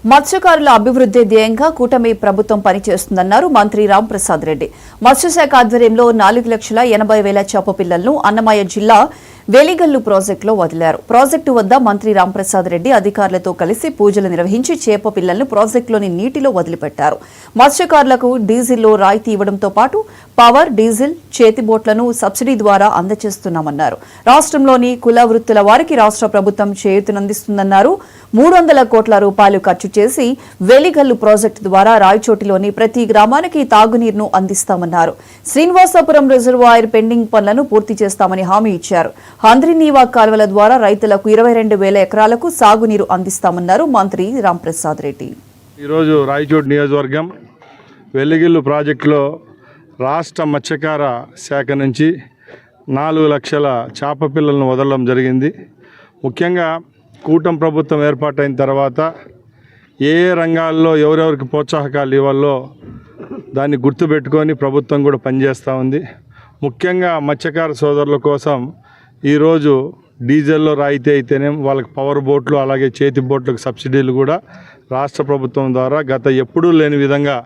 మత్స్యకారుల అభివృద్ధి ధ్యేయంగా కూటమి ప్రభుత్వం పనిచేస్తుందన్నారు మంత్రి రాంప్రసాద్ రెడ్డి. మత్స్యశాఖ ఆధ్వర్యంలో 4,80,000 చేప పిల్లలను అన్నమయ్య జిల్లా వెలిగల్లు ప్రాజెక్టులో వదిలారు. ప్రాజెక్టు వద్ద మంత్రి రాంప్రసాద్ రెడ్డి అధికారులతో కలిసి పూజలు నిర్వహించి చేప పిల్లలను ప్రాజెక్టులోని నీటిలో వదిలిపెట్టారు. మత్స్యకారులకు డీజిల్లో రాయితీ ఇవ్వడంతో పాటు పవర్, డీజిల్, చేతి బోట్లను సబ్సిడీ ద్వారా అందజేస్తున్నామన్నారు. రాష్ట్రంలోని కుల వృత్తుల వారికి రాష్ట్ర ప్రభుత్వం చేయూతనందిస్తుందన్నారు. 300 కోట్ల రూపాయలు ఖర్చు చేసి వెలిగల్లు ప్రాజెక్టు ద్వారా రాయచోటిలోని ప్రతి గ్రామానికి తాగునీరును అందిస్తామన్నారు. శ్రీనివాసపురం రిజర్వాయర్ పెండింగ్ పనులను పూర్తి చేస్తామని హామీ ఇచ్చారు. హంద్రీనీవా కాలువల ద్వారా రైతులకు 22,000 ఎకరాలకు సాగునీరు అందిస్తామన్నారు మంత్రి రాంప్రసాద్ రెడ్డి. ఈరోజు రాయచోటి నియోజకవర్గం వెలిగిల్లు ప్రాజెక్టులో రాష్ట్ర మత్స్యకార శాఖ నుంచి 4 లక్షల చేప పిల్లలను వదలడం జరిగింది. ముఖ్యంగా కూటమి ప్రభుత్వం ఏర్పాటైన తర్వాత ఏ రంగాల్లో ఎవరెవరికి ప్రోత్సాహకాలు ఇవ్వాలో దాన్ని గుర్తుపెట్టుకొని ప్రభుత్వం కూడా పనిచేస్తూ ఉంది. ముఖ్యంగా మత్స్యకార సోదరుల కోసం ఈరోజు డీజిల్లో రాయితీ అయితేనే వాళ్ళకి పవర్ బోట్లు అలాగే చేతి బోట్లకు సబ్సిడీలు కూడా రాష్ట్ర ప్రభుత్వం ద్వారా గత ఎప్పుడూ లేని విధంగా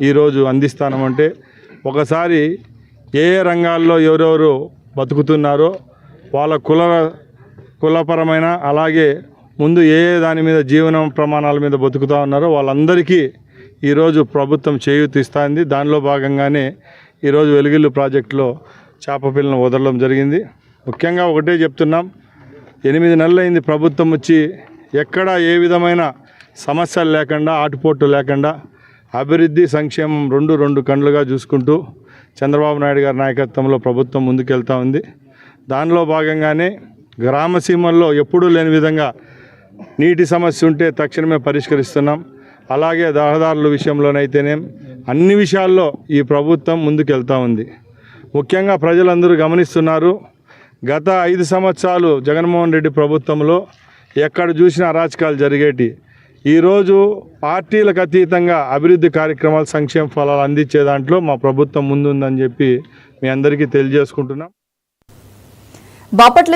ఈరోజు అందిస్తామంటే ఒకసారి ఏ రంగాల్లో ఎవరెవరు బతుకుతున్నారో వాళ్ళ కులపరమైన అలాగే ముందు ఏ దాని మీద జీవన ప్రమాణాల మీద బతుకుతూ ఉన్నారో వాళ్ళందరికీ ఈరోజు ప్రభుత్వం చేయూతిస్తుంది. దానిలో భాగంగానే ఈరోజు వెలిగిల్లు ప్రాజెక్టులో చేప పిల్లలను వదలడం జరిగింది. ముఖ్యంగా ఒకటే చెప్తున్నాం, 8 నెలలైంది ప్రభుత్వం వచ్చి ఎక్కడా ఏ విధమైన సమస్యలు లేకుండా ఆటుపోట్లు లేకుండా అభివృద్ధి సంక్షేమం రెండు కండ్లుగా చూసుకుంటూ చంద్రబాబు నాయుడు గారి నాయకత్వంలో ప్రభుత్వం ముందుకెళ్తూ ఉంది. దానిలో భాగంగానే గ్రామసీమల్లో ఎప్పుడూ లేని విధంగా నీటి సమస్య ఉంటే తక్షణమే పరిష్కరిస్తున్నాం. అలాగే రహదారుల విషయంలోనైతేనే అన్ని విషయాల్లో ఈ ప్రభుత్వం ముందుకెళ్తూ ఉంది. ముఖ్యంగా ప్రజలందరూ గమనిస్తున్నారు, గత 5 సంవత్సరాలు జగన్మోహన్ రెడ్డి ప్రభుత్వంలో ఎక్కడ చూసినా అరాచకాలు జరిగేటి. ఈరోజు పార్టీలకు అతీతంగా అభివృద్ధి కార్యక్రమాలు సంక్షేమ ఫలాలు అందించే దాంట్లో మా ప్రభుత్వం ముందుందని చెప్పి మీ అందరికీ తెలియజేసుకుంటున్నాం. బాపట్ల